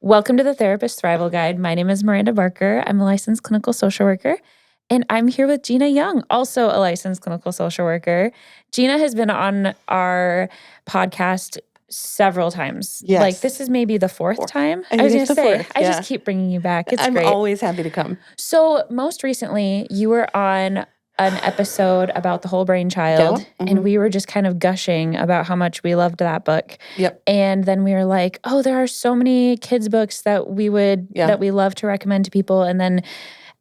Welcome to the Therapist Thrival Guide. My name is Miranda Barker. I'm a licensed clinical social worker, and I'm here with Gina Young, also a licensed clinical social worker. Gina has been on our podcast several times. Yes. Like, this is maybe the fourth time. I was think going to it's the say, fourth, I yeah. just keep bringing you back. It's I'm great. always happy to come. So most recently, you were on an episode about the whole brain child, and we were just kind of gushing about how much we loved that book. Yep. And then we were like, oh, there are so many kids' books that we love to recommend to people. And then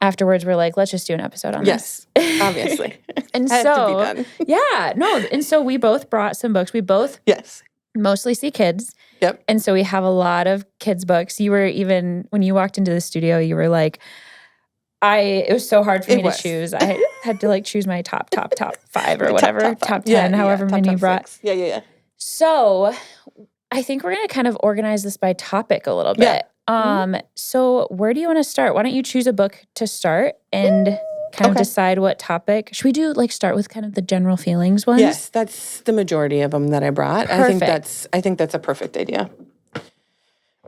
afterwards, we're like, let's just do an episode on this. Yes, obviously. And Had so, to be done. yeah, no. And so we both brought some books. We both mostly see kids. Yep. And so we have a lot of kids' books. You were even, when you walked into the studio, you were like, it was so hard for me to choose. I had to choose my top 5 or whatever, top 10, however many you brought. 6. Yeah. So I think we're going to kind of organize this by topic a little bit. So where do you want to start? Why don't you choose a book to start and kind of decide what topic? Should we do start with kind of the general feelings ones? Yes, that's the majority of them that I brought. Perfect. I think that's a perfect idea.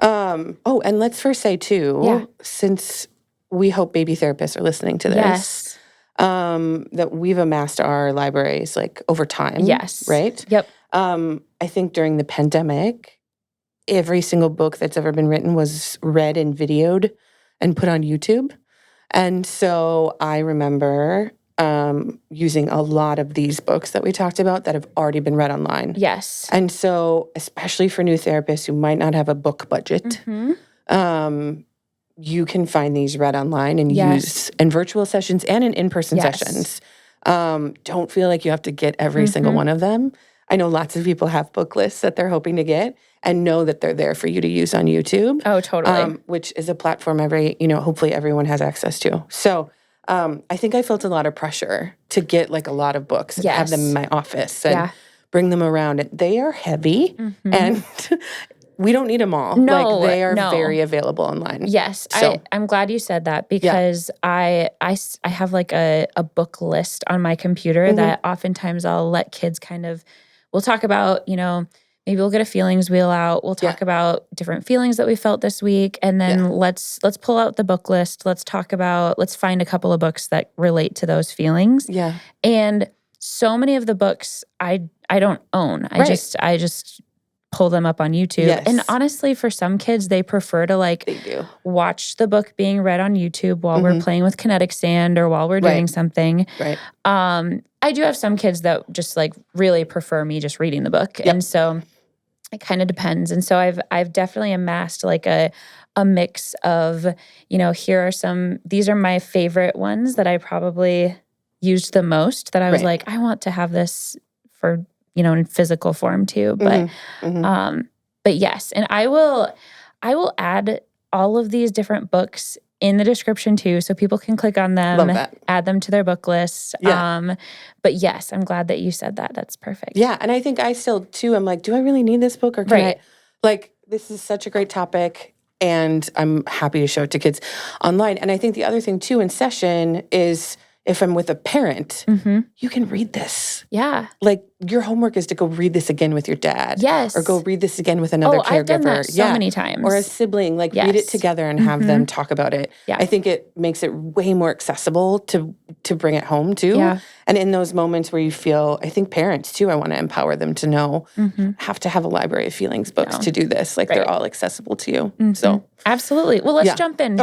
And let's first say too, since we hope baby therapists are listening to this, that we've amassed our libraries over time. Yes. Right? Yep. I think during the pandemic, every single book that's ever been written was read and videoed and put on YouTube. And so I remember using a lot of these books that we talked about that have already been read online. Yes. And so, especially for new therapists who might not have a book budget, you can find these read online and use in virtual sessions and in in-person sessions. Don't feel like you have to get every single one of them. I know lots of people have book lists that they're hoping to get and know that they're there for you to use on YouTube. Oh, totally. Which is a platform hopefully everyone has access to. So I think I felt a lot of pressure to get a lot of books and have them in my office and bring them around. And they are heavy and we don't need them all. No, they are very available online. Yes. So, I'm glad you said that because I have a book list on my computer that oftentimes I'll let kids we'll talk about, maybe we'll get a feelings wheel out. We'll talk about different feelings that we felt this week. And then let's pull out the book list. Let's find a couple of books that relate to those feelings. Yeah. And so many of the books I don't own. I just pull them up on YouTube. Yes. And honestly, for some kids, they prefer to they do. watch the book being read on YouTube while we're playing with kinetic sand or while we're doing something. Right. I do have some kids that just really prefer me just reading the book. Yep. And so it kind of depends. And so I've definitely amassed a mix of, these are my favorite ones that I probably used the most that I was I want to have this for in physical form too. But but yes, and I will add all of these different books in the description too, so people can click on them, add them to their book list. Yeah. But yes, I'm glad that you said that. That's perfect. Yeah, and I think I still too, I'm do I really need this book or can I, this is such a great topic and I'm happy to show it to kids online. And I think the other thing too in session is if I'm with a parent, you can read this. Yeah. Your homework is to go read this again with your dad. Yes. Or go read this again with another caregiver. I've done that so many times. Or a sibling. Read it together and have them talk about it. Yeah. I think it makes it way more accessible to bring it home too. Yeah. And in those moments where you feel, I think parents too, I want to empower them to know, have to have a library of feelings books to do this. They're all accessible to you. So absolutely. Well, let's jump in.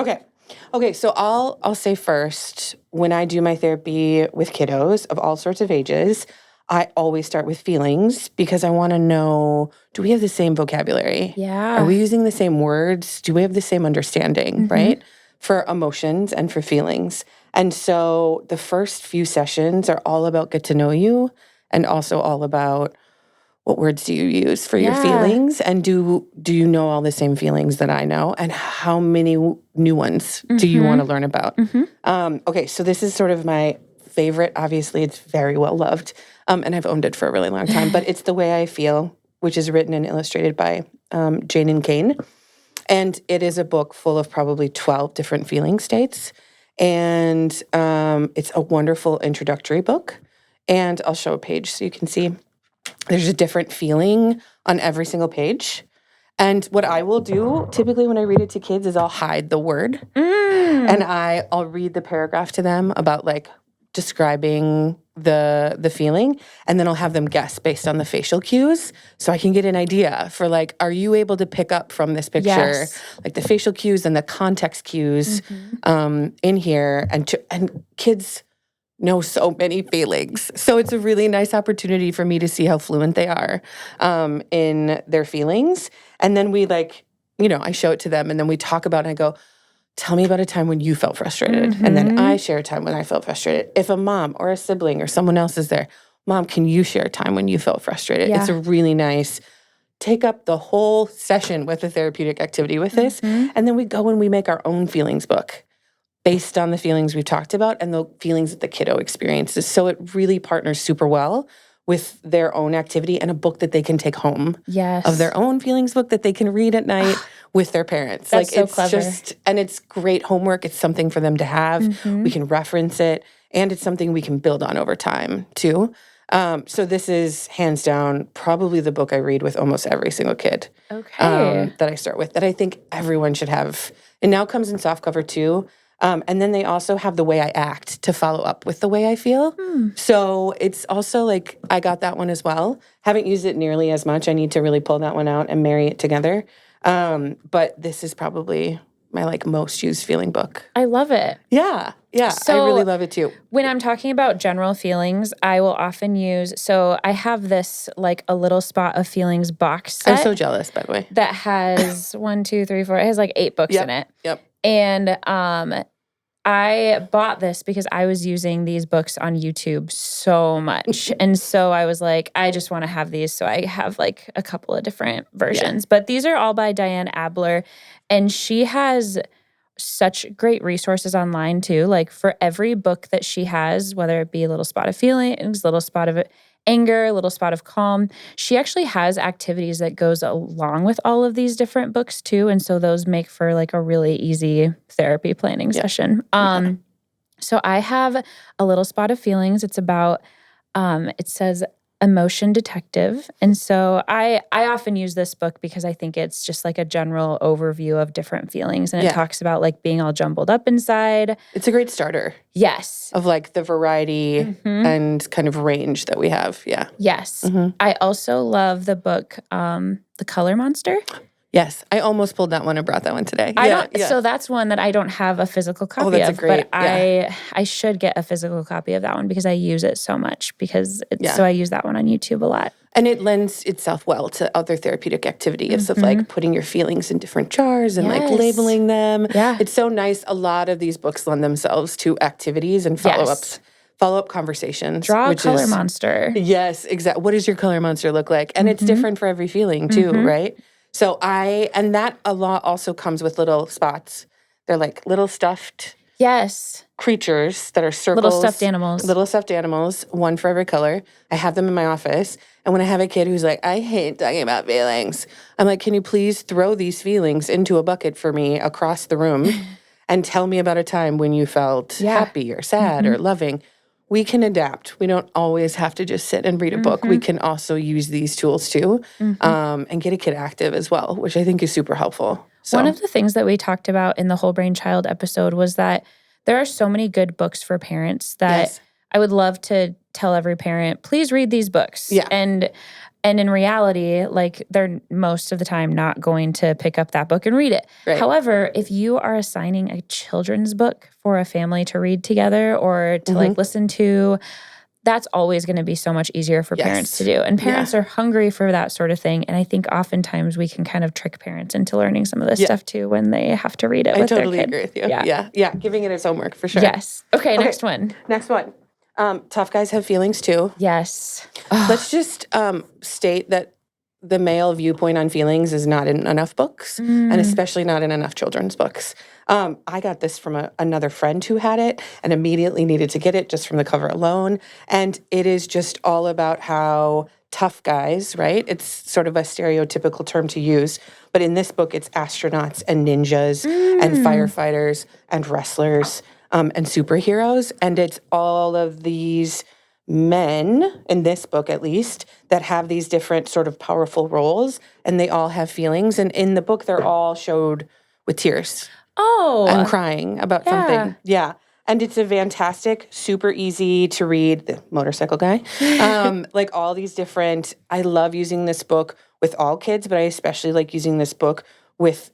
Okay, so I'll say first, when I do my therapy with kiddos of all sorts of ages, I always start with feelings because I want to know, do we have the same vocabulary? Yeah. Are we using the same words? Do we have the same understanding, right? For emotions and for feelings. And so the first few sessions are all about get to know you and also all about what words do you use for your feelings? And do you know all the same feelings that I know? And how many new ones do you want to learn about? Okay, so this is sort of my favorite. Obviously, it's very well loved. And I've owned it for a really long time. But it's The Way I Feel, which is written and illustrated by Jane and Kane. And it is a book full of probably 12 different feeling states. And it's a wonderful introductory book. And I'll show a page so you can see. There's a different feeling on every single page. And what I will do typically when I read it to kids is I'll hide the word and I'll read the paragraph to them about like describing the feeling, and then I'll have them guess based on the facial cues so I can get an idea for like, are you able to pick up from this picture like the facial cues and the context cues in here, and kids know so many feelings. So it's a really nice opportunity for me to see how fluent they are in their feelings. And then we like, I show it to them and then we talk about it and I go, tell me about a time when you felt frustrated. And then I share a time when I felt frustrated. If a mom or a sibling or someone else is there, Mom, can you share a time when you felt frustrated? It's a really nice, take up the whole session with a therapeutic activity with this. And then we go and we make our own feelings book based on the feelings we've talked about and the feelings that the kiddo experiences. So it really partners super well with their own activity and a book that they can take home of their own feelings book that they can read at night with their parents. That's like so it's clever. and it's great homework. It's something for them to have. We can reference it and it's something we can build on over time too. So this is hands down probably the book I read with almost every single kid that I start with that I think everyone should have. It now comes in softcover too. And then they also have the way I act to follow up with the way I feel. So it's also like, I got that one as well. Haven't used it nearly as much. I need to really pull that one out and marry it together. But this is probably my like most used feeling book. I love it. Yeah. So I really love it too. When I'm talking about general feelings, I will often use, so I have this like a little spot of feelings box set. I'm so jealous, by the way. That has 1, 2, 3, 4, it has like 8 books in it. Yep. And I bought this because I was using these books on YouTube so much. And so I was like, I just want to have these. So I have like a couple of different versions. But these are all by Diane Abler. And she has such great resources online too. Like for every book that she has, whether it be a little spot of feelings, little spot of anger, a little spot of calm, she actually has activities that goes along with all of these different books too. And so those make for like a really easy therapy planning session. So I have a little spot of feelings. It's about, it says emotion detective. And so I often use this book because I think it's just like a general overview of different feelings. And it talks about like being all jumbled up inside. It's a great starter. Yes. Of like the variety and kind of range that we have. Yeah. Yes. I also love the book, The Color Monster. Yes. I almost pulled that one and brought that one today. So that's one that I don't have a physical copy of. But I should get a physical copy of that one because I use it so much so I use that one on YouTube a lot. And it lends itself well to other therapeutic activities of like putting your feelings in different jars and like labeling them. Yeah. It's so nice. A lot of these books lend themselves to activities and follow-up conversations. Draw a color monster. Yes, exactly. What does your color monster look like? And it's different for every feeling too, right? So and that a lot also comes with little spots. They're like little stuffed creatures that are circles. Little stuffed animals, one for every color. I have them in my office. And when I have a kid who's like, I hate talking about feelings, I'm like, can you please throw these feelings into a bucket for me across the room and tell me about a time when you felt happy or sad or loving? We can adapt. We don't always have to just sit and read a book. We can also use these tools too and get a kid active as well, which I think is super helpful. So. One of the things that we talked about in the Whole Brain Child episode was that there are so many good books for parents that I would love to tell every parent, please read these books. Yeah. And in reality, like they're most of the time not going to pick up that book and read it. Right. However, if you are assigning a children's book for a family to read together or to like listen to, that's always going to be so much easier for parents to do. And parents are hungry for that sort of thing. And I think oftentimes we can kind of trick parents into learning some of this stuff too when they have to read it with their kid. I totally agree with you. Yeah. Giving it its homework for sure. Yes. Okay, next one. Next one. Tough guys have feelings too. Yes. Let's just state that the male viewpoint on feelings is not in enough books, and especially not in enough children's books. I got this from another friend who had it and immediately needed to get it just from the cover alone. And it is just all about how tough guys, right? It's sort of a stereotypical term to use. But in this book, it's astronauts and ninjas and firefighters and wrestlers and superheroes. And it's all of these men, in this book at least, that have these different sort of powerful roles, and they all have feelings. And in the book, they're all showed with tears and crying about something. Yeah. And it's a fantastic, super easy to read, the motorcycle guy. Like all these different, I love using this book with all kids, but I especially like using this book with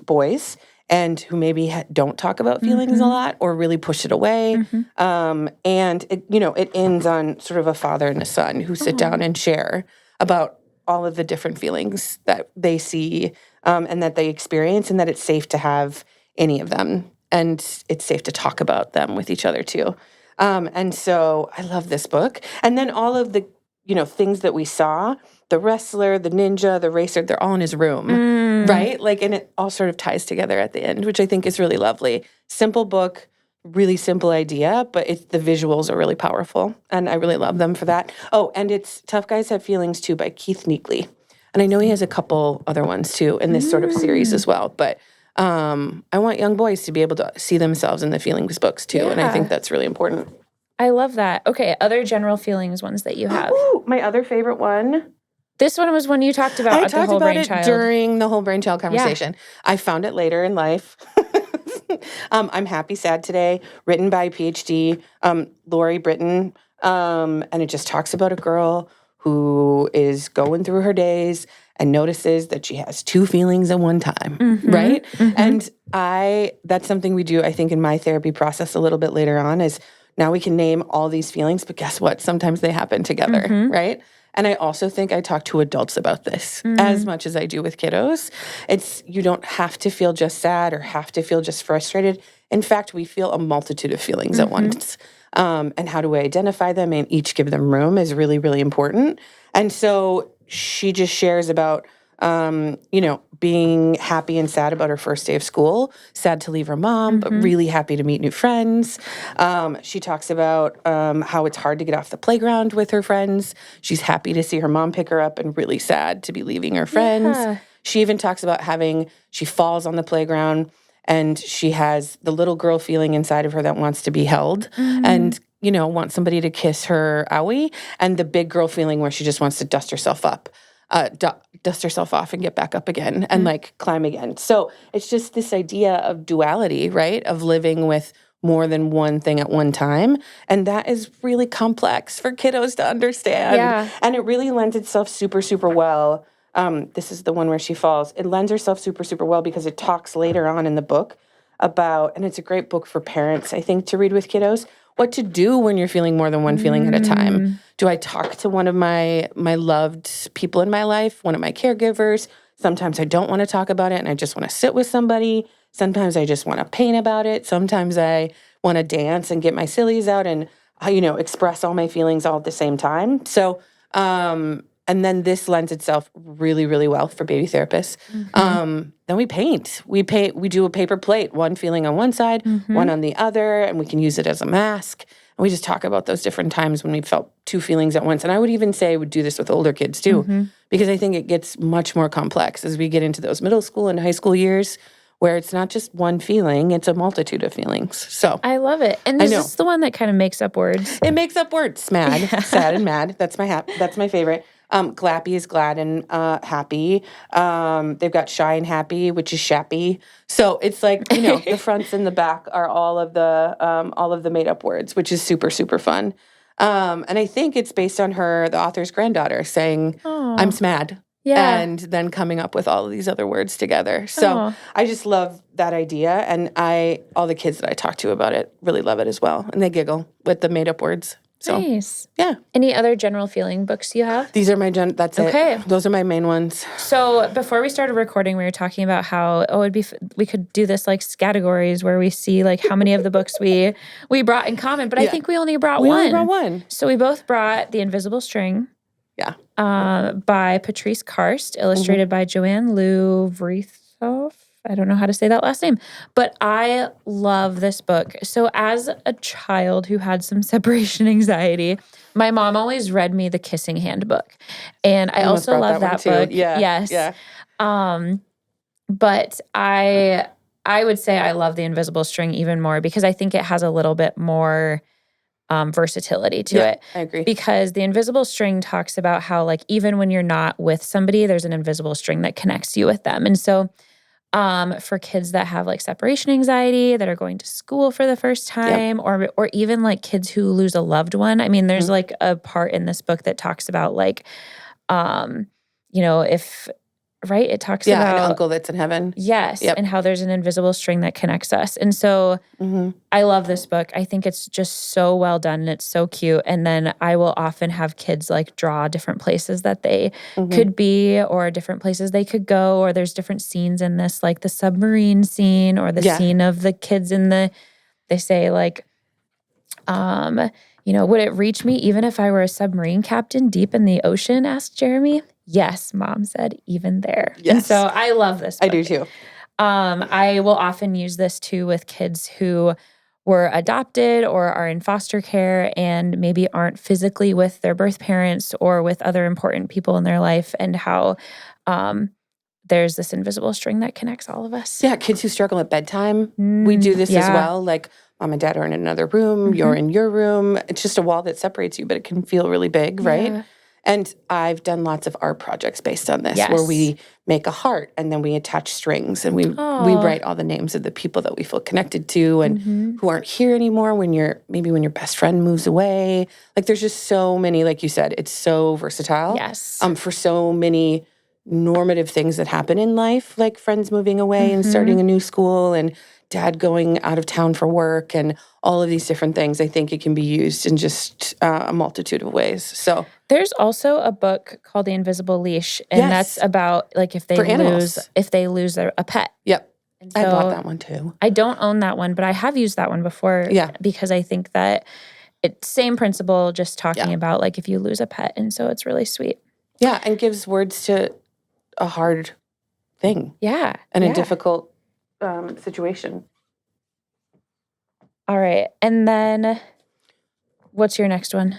boys and who maybe don't talk about feelings a lot or really push it away. And it ends on sort of a father and a son who sit down and share about all of the different feelings that they see and that they experience, and that it's safe to have any of them. And it's safe to talk about them with each other too. And so I love this book. And then all of the, things that we saw, the wrestler, the ninja, the racer, they're all in his room, right? Like, and it all sort of ties together at the end, which I think is really lovely. Simple book, really simple idea, but the visuals are really powerful. And I really love them for that. Oh, and it's Tough Guys Have Feelings Too by Keith Neakley. And I know he has a couple other ones too in this sort of series as well. But I want young boys to be able to see themselves in the feelings books too. Yeah. And I think that's really important. I love that. Okay, other general feelings ones that you have. Ooh, my other favorite one. This one was one you talked about at the Whole Brain Child. I talked about it during the Whole Brain Child conversation. Yeah. I found it later in life. I'm Happy, Sad Today, written by PhD Lori Britton. And it just talks about a girl who is going through her days and notices that she has two feelings at one time, right? And that's something we do, I think, in my therapy process a little bit later on, is now we can name all these feelings, but guess what? Sometimes they happen together, right? And I also think I talk to adults about this as much as I do with kiddos. You don't have to feel just sad or have to feel just frustrated. In fact, we feel a multitude of feelings at once. And how do we identify them and each give them room is really, really important. And so she just shares about, being happy and sad about her first day of school, sad to leave her mom, but really happy to meet new friends. She talks about how it's hard to get off the playground with her friends. She's happy to see her mom pick her up and really sad to be leaving her friends. Yeah. She even talks about she falls on the playground and she has the little girl feeling inside of her that wants to be held and, wants somebody to kiss her owie, and the big girl feeling where she just wants to dust herself up. Dust herself off and get back up again and climb again. So it's just this idea of duality, right? Of living with more than one thing at one time. And that is really complex for kiddos to understand. Yeah. And it really lends itself super, super well. This is the one where she falls. It lends herself super, super well because it talks later on in the book about, and it's a great book for parents, I think, to read with kiddos, what to do when you're feeling more than one feeling at a time. Do I talk to one of my loved people in my life, one of my caregivers? Sometimes I don't want to talk about it and I just want to sit with somebody. Sometimes I just want to paint about it. Sometimes I want to dance and get my sillies out and, express all my feelings all at the same time. So, and then this lends itself really, really well for baby therapists. Then we paint. We do a paper plate, one feeling on one side, one on the other, and we can use it as a mask. And we just talk about those different times when we felt two feelings at once. And I would even say I would do this with older kids too, because I think it gets much more complex as we get into those middle school and high school years, where it's not just one feeling, it's a multitude of feelings. So I love it. And this is the one that kind of makes up words. It makes up words. SMAD, sad and mad. That's my favorite. Glappy is glad and happy. They've got shy and happy, which is shappy. So it's like, the fronts and the back are all of the made up words, which is super, super fun. And I think it's based on the author's granddaughter saying, I'm SMAD. Yeah. And then coming up with all of these other words together. So I just love that idea. And all the kids that I talk to about it really love it as well. And they giggle with the made up words. So, nice. Yeah. Any other general feeling books you have? These are that's it. Okay. Those are my main ones. So before we started recording, we were talking about how, we could do this like categories where we see like how many of the books we brought in common. But I think we only brought one. We only brought one. So we both brought The Invisible String. Yeah. By Patrice Karst, illustrated by Joanne Lou Vrithoff. I don't know how to say that last name, but I love this book. So as a child who had some separation anxiety, my mom always read me the Kissing Handbook. And I also love that book. Yeah. Yes. Yeah. But I would say I love The Invisible String even more because I think it has a little bit more versatility to it. I agree. Because the invisible string talks about how like even when you're not with somebody, there's an invisible string that connects you with them. And so for kids that have like separation anxiety, that are going to school for the first time, or even like kids who lose a loved one. I mean, there's like a part in this book that talks about like, if it talks about an uncle that's in heaven. Yes, and how there's an invisible string that connects us. And so I love this book. I think it's just so well done and it's so cute. And then I will often have kids like draw different places that they could be or different places they could go, or there's different scenes in this, like the submarine scene or the scene of the kids they say like, would it reach me even if I were a submarine captain deep in the ocean? Asked Jeremy. Yes, Mom said, even there. Yes. And so I love this book. I do too. I will often use this too with kids who were adopted or are in foster care and maybe aren't physically with their birth parents or with other important people in their life, and how there's this invisible string that connects all of us. Yeah, kids who struggle at bedtime. We do this as well. Like Mom and Dad are in another room. You're in your room. It's just a wall that separates you, but it can feel really big, right? And I've done lots of art projects based on this, where we make a heart and then we attach strings and we write all the names of the people that we feel connected to and who aren't here anymore when your best friend moves away. Like there's just so many, like you said, it's so versatile. Yes. For so many normative things that happen in life, like friends moving away and starting a new school and Dad going out of town for work and all of these different things. I think it can be used in just a multitude of ways. So there's also a book called The Invisible Leash, and that's about like if they lose a pet. Yep. And so I bought that one too. I don't own that one, but I have used that one before. Yeah. Because I think that it's same principle, just talking about like if you lose a pet, and so it's really sweet. Yeah, and gives words to a hard thing. Yeah. And a difficult situation. All right. And then what's your next one?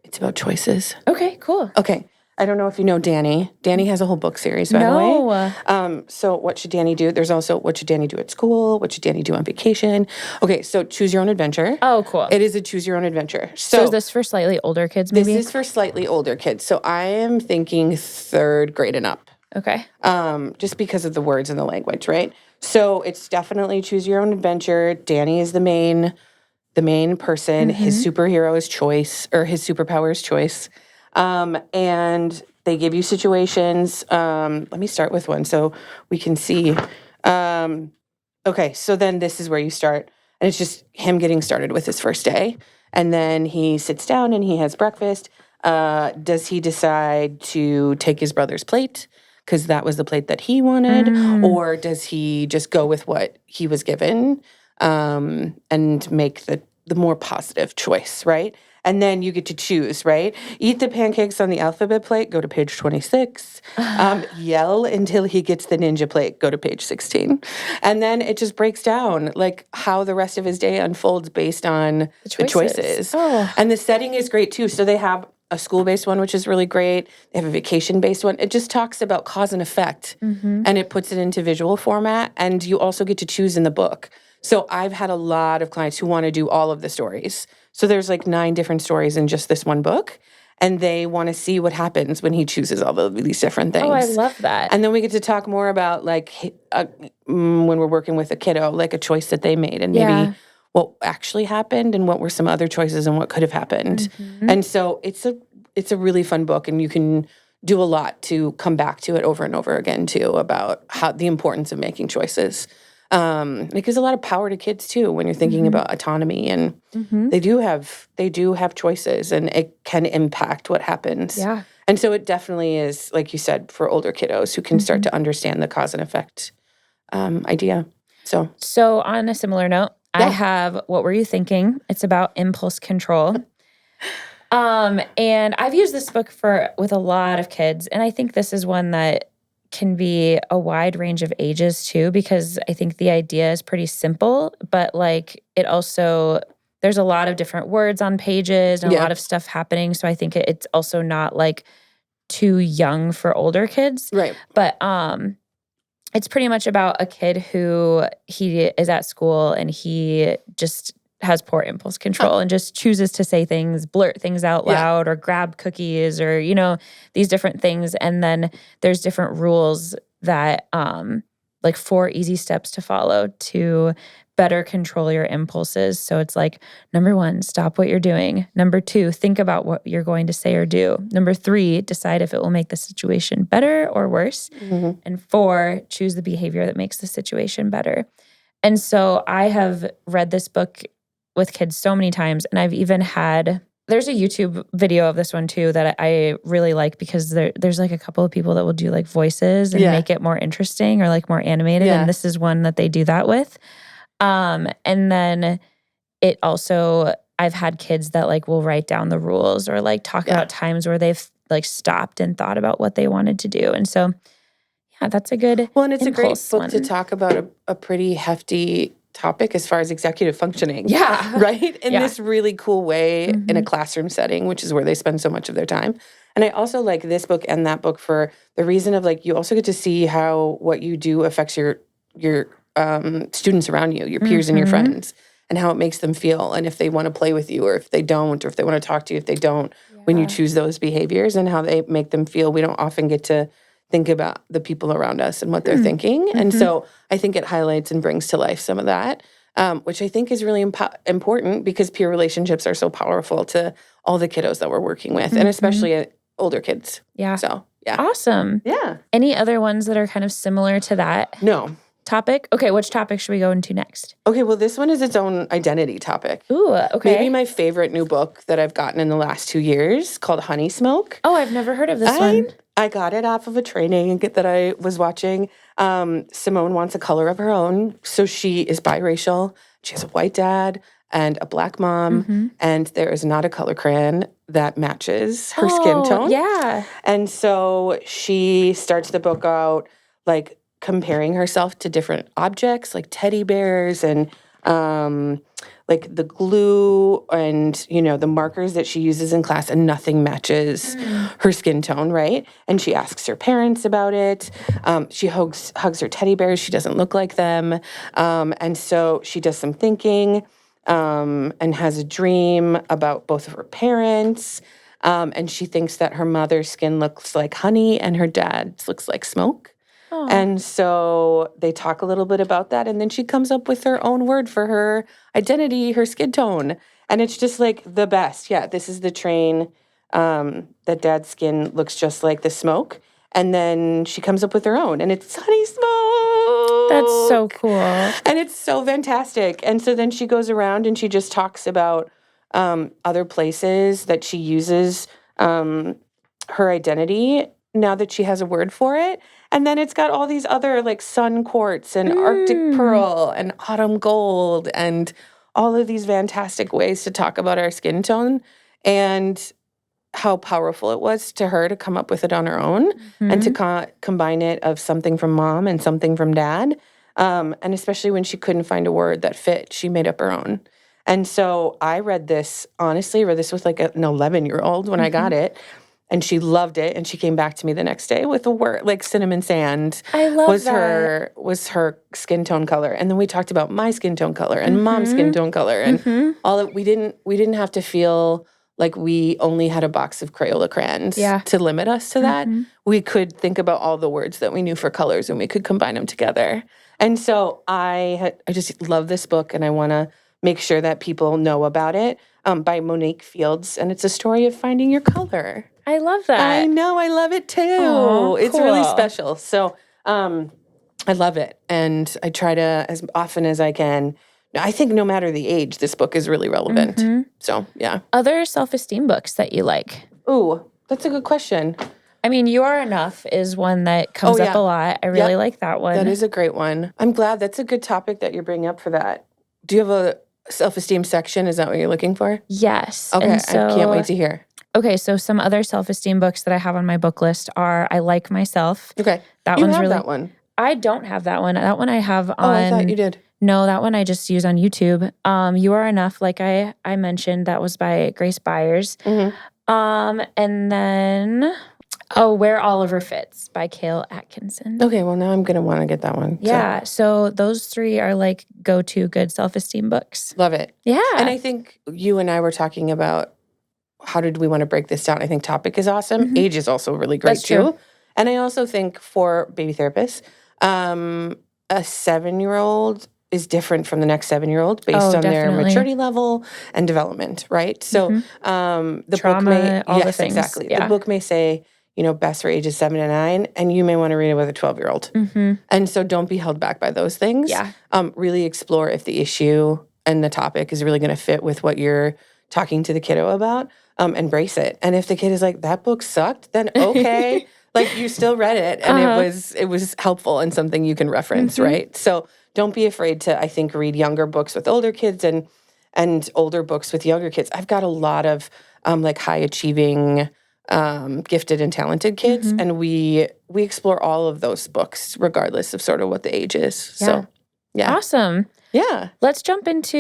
It's about choices. Okay, cool. Okay. I don't know if you know Danny. Danny has a whole book series, by the way. So what should Danny do? There's also what should Danny do at school? What should Danny do on vacation? Okay, so choose your own adventure. Oh, cool. It is a choose your own adventure. So is this for slightly older kids, maybe? This is for slightly older kids. So I am thinking 3rd grade and up. Okay. Just because of the words and the language, right? So it's definitely choose your own adventure. Danny is the main person. His superhero is choice, or his superpower is choice. And they give you situations. Let me start with one so we can see. Okay, so then this is where you start. And it's just him getting started with his first day. And then he sits down and he has breakfast. Does he decide to take his brother's plate because that was the plate that he wanted? Or does he just go with what he was given and make the more positive choice, right? And then you get to choose, right? Eat the pancakes on the alphabet plate, go to page 26. Yell until he gets the ninja plate, go to page 16. And then it just breaks down like how the rest of his day unfolds based on the choices. Oh. And the setting is great too. So they have a school-based one, which is really great. They have a vacation-based one. It just talks about cause and effect, and it puts it into visual format, and you also get to choose in the book. So I've had a lot of clients who want to do all of the stories. So there's like 9 different stories in just this one book, and they want to see what happens when he chooses all of these different things. Oh, I love that. And then we get to talk more about like when we're working with a kiddo, like a choice that they made, and maybe what actually happened and what were some other choices and what could have happened. And so it's a really fun book, and you can do a lot to come back to it over and over again too, about how the importance of making choices. It gives a lot of power to kids too when you're thinking about autonomy, and they do have choices, and it can impact what happens. Yeah. And so it definitely is, like you said, for older kiddos who can start to understand the cause and effect idea. So on a similar note, I have What Were You Thinking? It's about impulse control. And I've used this book with a lot of kids, and I think this is one that can be a wide range of ages too, because I think the idea is pretty simple, but like it also, there's a lot of different words on pages and a lot of stuff happening. So I think it's also not like too young for older kids. Right. But it's pretty much about a kid who he is at school and he just has poor impulse control and just chooses to say things, blurt things out loud, or grab cookies, or, these different things. And then there's different rules that, like 4 easy steps to follow to better control your impulses. So it's like, number 1, stop what you're doing. Number 2, think about what you're going to say or do. Number 3, decide if it will make the situation better or worse. Mm-hmm. And 4, choose the behavior that makes the situation better. And so I have read this book with kids so many times, and I've even there's a YouTube video of this one too that I really like, because there's like a couple of people that will do like voices and make it more interesting or like more animated. And this is one that they do that with. And then it also, I've had kids that like will write down the rules or like talk about times where they've like stopped and thought about what they wanted to do. And so, that's a good Well, and it's a great book one to talk about a pretty hefty topic as far as executive functioning. Yeah. Right? In this really cool way in a classroom setting, which is where they spend so much of their time. And I also like this book and that book for the reason of like, you also get to see how what you do affects your students around you, your peers and your friends, and how it makes them feel. And if they want to play with you or if they don't, or if they want to talk to you, if they don't, when you choose those behaviors and how they make them feel. We don't often get to think about the people around us and what they're thinking. And so I think it highlights and brings to life some of that, which I think is really important, because peer relationships are so powerful to all the kiddos that we're working with, and especially older kids. Yeah. So, Awesome. Yeah. Any other ones that are kind of similar to that topic? Okay, which topic should we go into next? Okay, well, this one is its own identity topic. Ooh, okay. Maybe my favorite new book that I've gotten in the last 2 years, called Honey Smoke. Oh, I've never heard of this one. I got it off of a training that I was watching. Simone wants a color of her own. So she is biracial. She has a white dad and a black mom. And there is not a color crayon that matches her skin tone. Yeah. And so she starts the book out like comparing herself to different objects, like teddy bears and like the glue and, the markers that she uses in class, and nothing matches her skin tone, right? And she asks her parents about it. She hugs her teddy bears. She doesn't look like them. And so she does some thinking and has a dream about both of her parents. And she thinks that her mother's skin looks like honey and her dad's looks like smoke. Aww. And so they talk a little bit about that, and then she comes up with her own word for her identity, her skin tone. And it's just like the best. Yeah, this is the train that dad's skin looks just like the smoke. And then she comes up with her own, and it's honey smoke. That's so cool. And it's so fantastic. And so then she goes around and she just talks about other places that she uses her identity now that she has a word for it. And then it's got all these other like sun quartz and Arctic pearl and autumn gold and all of these fantastic ways to talk about our skin tone, and how powerful it was to her to come up with it on her own and to combine it of something from mom and something from dad. And especially when she couldn't find a word that fit, she made up her own. And so I read this with like an 11-year-old when I got it. And she loved it, and she came back to me the next day with a word like cinnamon sand. I love was that. was her skin tone color, and then we talked about my skin tone color and mom's skin tone color, and all that. We didn't have to feel like we only had a box of Crayola crayons to limit us to that. We could think about all the words that we knew for colors, and we could combine them together. And so I just love this book, and I want to make sure that people know about it. By Monique Fields, and it's a story of finding your color. I love that. I know, I love it too. Aww, it's really special. So I love it, and I try to, as often as I can. I think no matter the age, this book is really relevant. So, yeah. Other self-esteem books that you like? Ooh, that's a good question. I mean, You Are Enough is one that comes up a lot. I really like that one. That is a great one. I'm glad. That's a good topic that you're bringing up for that. Do you have a self-esteem section? Is that what you're looking for? Yes. Okay, I can't wait to hear. Okay, so some other self-esteem books that I have on my book list are I Like Myself. Okay. That you one's have really that one. I don't have that one. That one I have on. Oh, I thought you did. No, that one I just use on YouTube. You Are Enough, like I mentioned, that was by Grace Byers. And then Oh, Where Oliver Fits by Cale Atkinson. Okay, well, now I'm going to want to get that one. Yeah, so those 3 are like go-to good self-esteem books. Love it. Yeah. And I think you and I were talking about how did we want to break this down. I think topic is awesome. Age is also really great That's too. true. And I also think for baby therapists, a 7-year-old is different from the next 7-year-old based on their definitely. maturity level and development, right? So the Trauma, book may all the things. exactly. Yeah. The book may say, best for ages 7 to 9, and you may want to read it with a 12-year-old. And so don't be held back by those things. Yeah. Really explore if the issue and the topic is really going to fit with what you're talking to the kiddo about. Embrace it. And if the kid is like, that book sucked, then okay. Like you still read it and it was helpful and something you can reference, right? So don't be afraid to, I think, read younger books with older kids and older books with younger kids. I've got a lot of like high achieving, gifted and talented kids, and we explore all of those books regardless of sort of what the age is. Yeah. So yeah. Awesome. Yeah. Let's jump into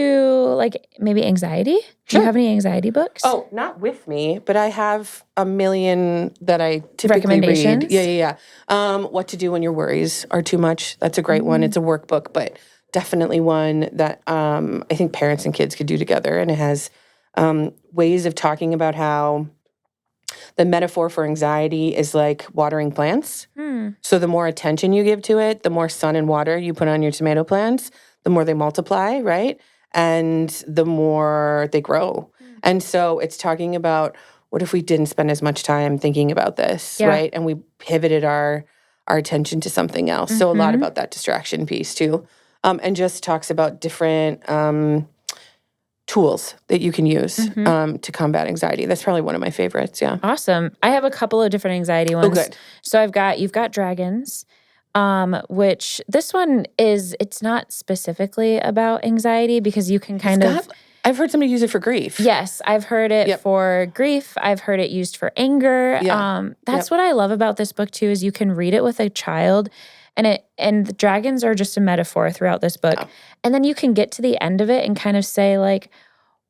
like maybe anxiety. Do Sure. you have any anxiety books? Oh, not with me, but I have a million that I typically Recommendations? read. Yeah. What to do when your worries are too much. That's a great one. It's a workbook, but definitely one that I think parents and kids could do together. And it has ways of talking about how the metaphor for anxiety is like watering plants. So the more attention you give to it, the more sun and water you put on your tomato plants, the more they multiply, right? And the more they grow. And so it's talking about what if we didn't spend as much time thinking about this, right? And we pivoted our attention to something else. So a lot about that distraction piece too. And just talks about different tools that you can use to combat anxiety. That's probably one of my favorites, yeah. Awesome. I have a couple of different anxiety ones. Oh, good. So you've got dragons. Which this one it's not specifically about anxiety because you can kind of... I've heard somebody use it for grief. Yes, I've heard it for grief. I've heard it used for anger. That's what I love about this book too, is you can read it with a child and the dragons are just a metaphor throughout this book. Oh. And then you can get to the end of it and kind of say like,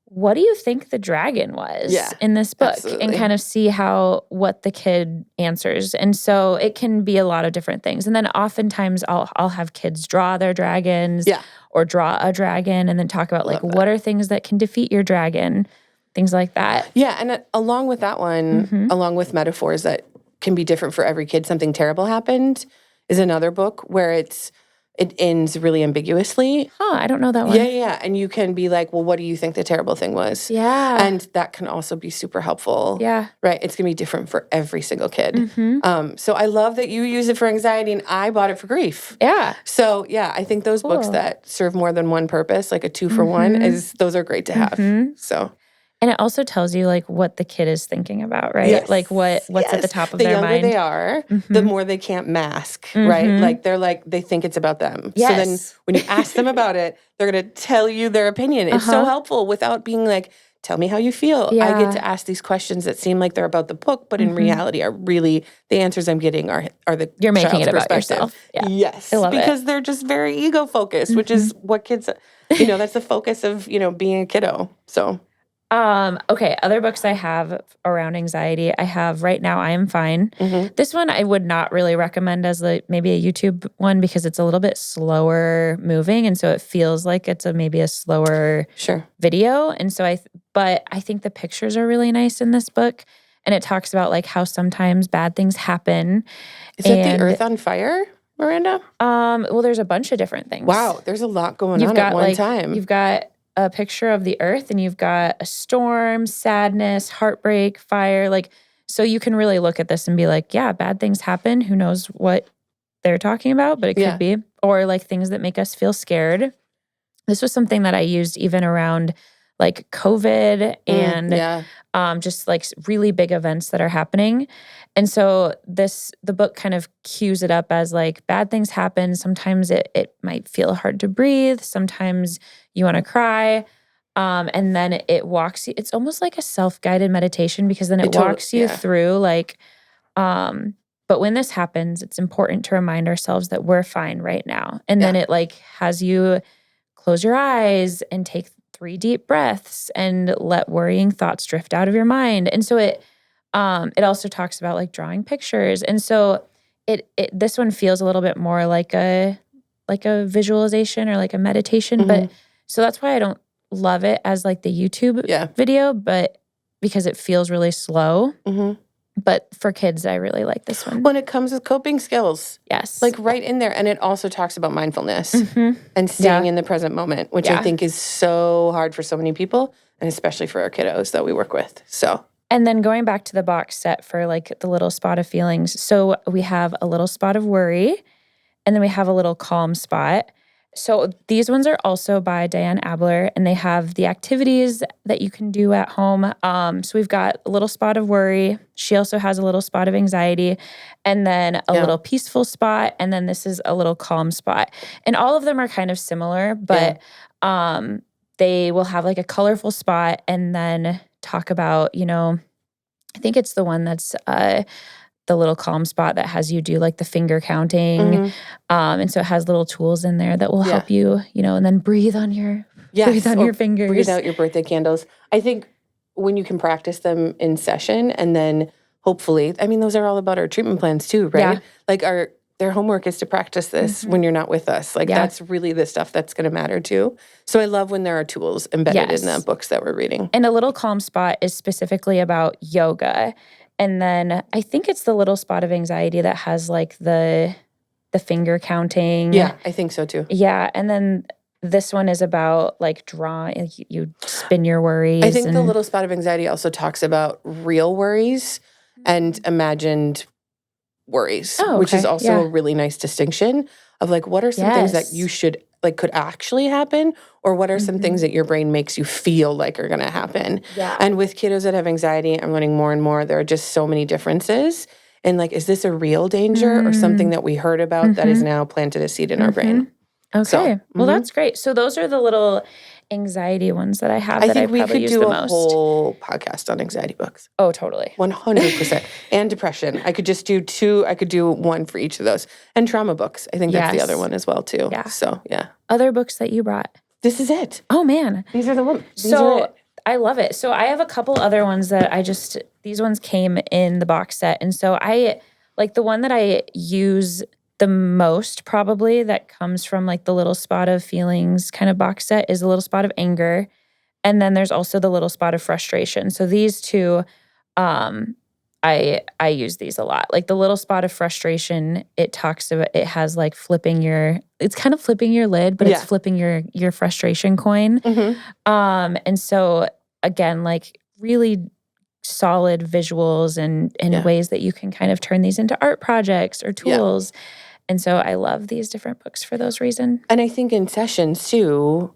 what do you think the dragon was in this book? Absolutely. And kind of see what the kid answers. And so it can be a lot of different things. And then oftentimes I'll have kids draw their dragons or draw a dragon and then talk about like what are things that can defeat your dragon, things like that. Yeah, and along with that one, along with metaphors that can be different for every kid, something terrible happened is another book where it ends really ambiguously. I don't know that one. Yeah. And you can be like, well, what do you think the terrible thing was? Yeah. And that can also be super helpful. Yeah. Right? It's going to be different for every single kid. So I love that you use it for anxiety and I bought it for grief. Yeah. So yeah, I think those books that serve more than one purpose, like a 2-for-1, those are great to have. So. And it also tells you like what the kid is thinking about, right? Yes. Like what's at the top of their mind. The younger they are, the more they can't mask, right? Like they think it's about them. Yes. So then when you ask them about it, they're going to tell you their opinion. It's so helpful without being like, tell me how you feel. Yeah. I get to ask these questions that seem like they're about the book, but in reality are really, the answers I'm getting are the You're making it about perspective. yourself. Yeah. Yes. I love because they're just very ego focused, which is what kids, that's the focus of, being a kiddo. So. Okay, other books I have around anxiety. I have Right Now I Am Fine. This one I would not really recommend as maybe a YouTube one because it's a little bit slower moving, and so it feels like it's maybe a slower video. And so but I think the pictures are really nice in this book, and it talks about like how sometimes bad things happen. Is it the Earth on Fire, Miranda? Well, there's a bunch of different things. Wow, there's a lot going on at one time. You've got a picture of the earth and you've got a storm, sadness, heartbreak, fire. Like, so you can really look at this and be like, yeah, bad things happen. Who knows what they're talking about, but it could be. Or like things that make us feel scared. This was something that I used even around like COVID and just like really big events that are happening. And so the book kind of cues it up as like bad things happen. Sometimes it might feel hard to breathe. Sometimes you want to cry. And then it walks you, it's almost like a self-guided meditation because then it walks you through like, but when this happens, it's important to remind ourselves that we're fine right now. And then it like has you close your eyes and take 3 deep breaths and let worrying thoughts drift out of your mind. And so it It also talks about like drawing pictures. And so this one feels a little bit more like a visualization or like a meditation. But so that's why I don't love it as like the YouTube video, but because it feels really slow. But for kids, I really like this one. When it comes with coping skills. Yes. Like right in there. And it also talks about mindfulness and staying in the present moment, which I think is so hard for so many people, and especially for our kiddos that we work with. So. And then going back to the box set for like the little spot of feelings. So we have a little spot of worry, and then we have a little calm spot. So these ones are also by Diane Abler, and they have the activities that you can do at home. So we've got a little spot of worry. She also has a little spot of anxiety, and then a little peaceful spot, and then this is a little calm spot. And all of them are kind of similar, but they will have like a colorful spot and then talk about, I think it's the one that's the little calm spot that has you do like the finger counting. And so it has little tools in there that will help you, and then breathe on your fingers. Breathe out your birthday candles. I think when you can practice them in session, and then hopefully, those are all about our treatment plans too, right? Yeah. Like their homework is to practice this when you're not with us. Like that's really the stuff that's going to matter too. So I love when there are tools embedded in the books that we're reading. And a little calm spot is specifically about yoga. And then I think it's the little spot of anxiety that has like the finger counting. Yeah, I think so too. Yeah. And then this one is about like drawing, you spin your worries. I think the little spot of anxiety also talks about real worries and imagined worries, which is also a really nice distinction of like, what are some things that you should like could actually happen, or what are some things that your brain makes you feel like are going to happen. And with kiddos that have anxiety, I'm learning more and more, there are just so many differences in like, is this a real danger or something that we heard about that is now planted a seed in our brain? Okay. So, well, that's great. So those are the little anxiety ones that I have that I probably use the most. I think we could do a whole podcast on anxiety books. Oh, totally. 100%. And depression. I could just do 2. I could do 1 for each of those. And trauma books. I think that's the other one as well too. Yeah. So, yeah. Other books that you brought? This is it. Oh, man. These are the ones. I love it. So I have a couple other ones that these ones came in the box set. And so I, like the one that I use the most probably that comes from like the little spot of feelings kind of box set is a little spot of anger. And then there's also the little spot of frustration. So these two, I use these a lot. Like the little spot of frustration, it has like it's kind of flipping your lid, but it's flipping your frustration coin. And so again, like really solid visuals and ways that you can kind of turn these into art projects or tools. And so I love these different books for those reasons. And I think in sessions too,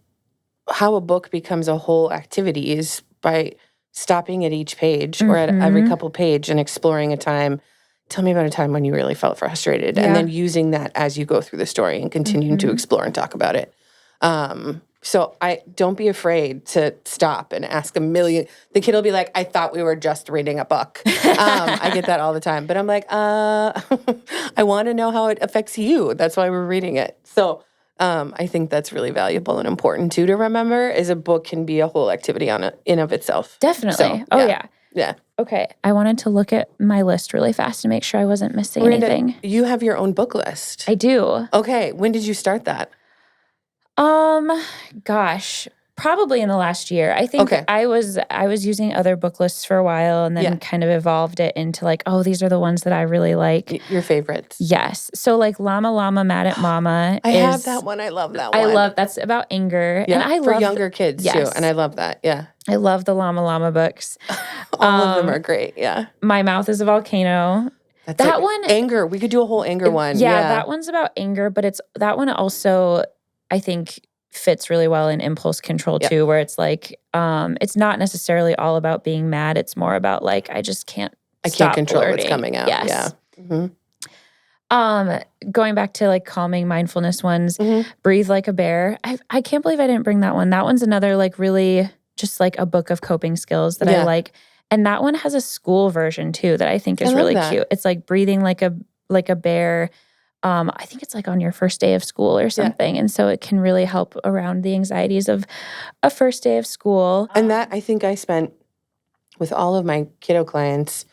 how a book becomes a whole activity is by stopping at each page or at every couple page and exploring a time. Tell me about a time when you really felt frustrated, and then using that as you go through the story and continuing to explore and talk about it. So I don't be afraid to stop and ask a million. The kid will be like, I thought we were just reading a book. I get that all the time. But I'm like, I want to know how it affects you. That's why we're reading it. So I think that's really valuable and important too to remember is a book can be a whole activity in of itself. Definitely. So, Yeah. Okay. I wanted to look at my list really fast to make sure I wasn't missing anything. You have your own book list. I do. Okay. When did you start that? Gosh, probably in the last year. I think I was using other book lists for a while and then kind of evolved it into like, oh, these are the ones that I really like. Your favorites. Yes. So like Llama Llama Mad at Mama. I have that one. I love that one. That's about anger. Yeah, and I for love younger kids too. And I love that. Yeah. I love the LlamaLlama books. All of them are great. Yeah. My Mouth is a Volcano. That one. Anger. We could do a whole anger one. Yeah, that one's about anger, but that one also, I think, fits really well in impulse control too, where it's like, it's not necessarily all about being mad. It's more about like, I can't control blurting. What's coming out. Yes. Yeah. Mm-hmm. Going back to like calming mindfulness ones, Breathe Like a Bear. I can't believe I didn't bring that one. That one's another like really just like a book of coping skills that I like. And that one has a school version too that I think is really cute. It's like breathing like a bear. I think it's like on your first day of school or something. And so it can really help around the anxieties of a first day of school. And that I think I spent with all of my kiddo clients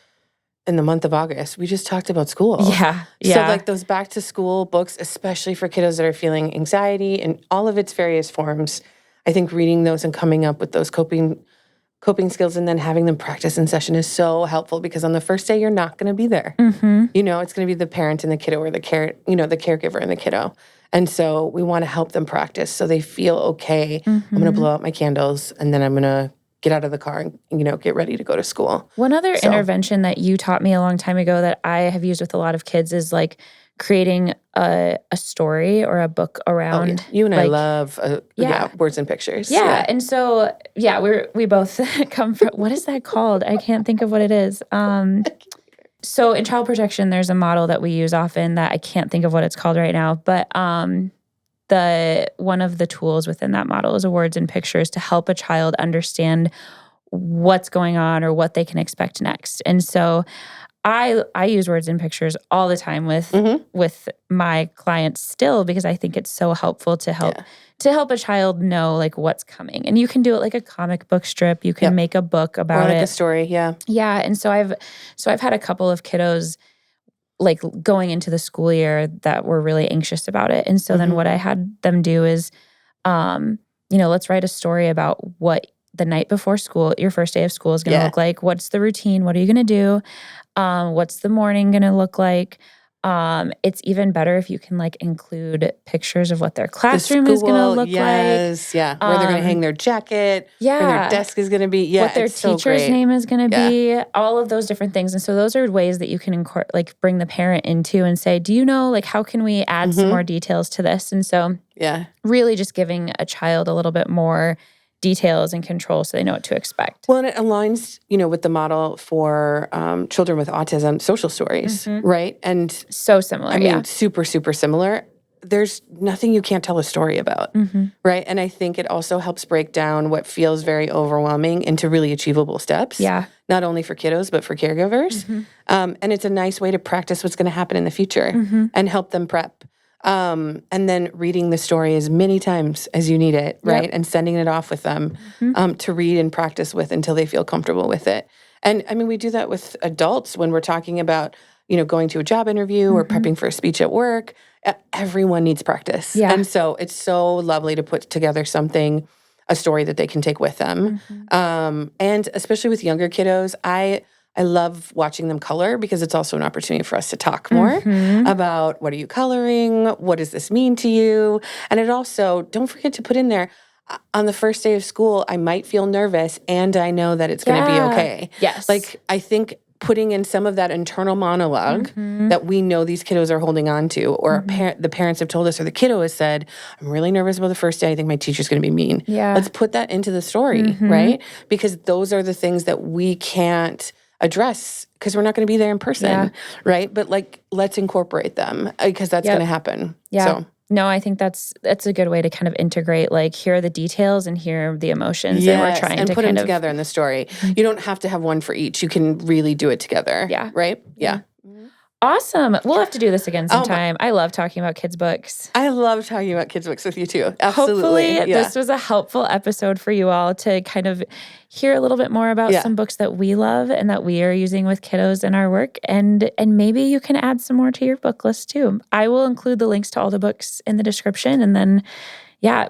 in the month of August, we just talked about school. Yeah. So like those back to school books, especially for kiddos that are feeling anxiety in all of its various forms, I think reading those and coming up with those coping skills and then having them practice in session is so helpful, because on the first day, you're not going to be there. You know, it's going to be the parent and the kiddo, or the caregiver and the kiddo. And so we want to help them practice so they feel okay. I'm going to blow out my candles, and then I'm going to get out of the car and, get ready to go to school. One other intervention that you taught me a long time ago that I have used with a lot of kids is like creating a story or a book around. You and I love words and pictures. Yeah. And so, we both come from, what is that called? I can't think of what it is. So in child protection, there's a model that we use often that I can't think of what it's called right now, but one of the tools within that model is words and pictures to help a child understand what's going on or what they can expect next. And so I use words and pictures all the time with my clients still, because I think it's so helpful to help a child know like what's coming. And you can do it like a comic book strip. You can make a book about it. Or like a story, yeah. Yeah. And so I've had a couple of kiddos like going into the school year that were really anxious about it. And so then what I had them do is, let's write a story about what the night before school, your first day of school is going to look like. What's the routine? What are you going to do? What's the morning going to look like? It's even better if you can like include pictures of what their classroom is going to look like. Where they're going to hang their jacket, where their desk is going to be, what their teacher's name is going to be, all of those different things. And so those are ways that you can bring the parent into and say, do you know, like, how can we add some more details to this? And so really just giving a child a little bit more details and control so they know what to expect. Well, and it aligns, with the model for children with autism, social stories, right? And so similar, I mean, super, super similar. There's nothing you can't tell a story about, right? And I think it also helps break down what feels very overwhelming into really achievable steps. Yeah. Not only for kiddos, but for caregivers. And it's a nice way to practice what's going to happen in the future and help them prep. And then reading the story as many times as you need it, right? And sending it off with them to read and practice with until they feel comfortable with it. And I mean, we do that with adults when we're talking about, going to a job interview or prepping for a speech at work. Everyone needs practice. Yeah. And so it's so lovely to put together a story that they can take with them. And especially with younger kiddos, I love watching them color, because it's also an opportunity for us to talk more about what are you coloring? What does this mean to you? And it also, don't forget to put in there, on the first day of school, I might feel nervous and I know that it's going to be okay. Yes. Like, I think putting in some of that internal monologue that we know these kiddos are holding on to, or the parents have told us, or the kiddo has said, I'm really nervous about the first day. I think my teacher's going to be mean. Yeah. Let's put that into the story, right? Because those are the things that we can't address because we're not going to be there in person, right? But like, let's incorporate them because that's going to happen. Yeah. So. No, I think that's a good way to kind of integrate, like, here are the details and here are the emotions that we're trying to put them together in the story. You don't have to have one for each. You can really do it together. Yeah. Right? Yeah. Awesome. We'll have to do this again sometime. I love talking about kids' books. I love talking about kids' books with you too. Absolutely. Hopefully this was a helpful episode for you all to kind of hear a little bit more about some books that we love and that we are using with kiddos in our work. And maybe you can add some more to your book list too. I will include the links to all the books in the description. And then,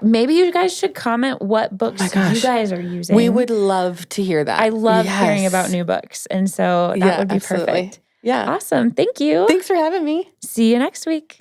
maybe you guys should comment what books you guys are using. We would love to hear that. I love hearing about new books. And so that would be perfect. Yeah. Awesome. Thank you. Thanks for having me. See you next week.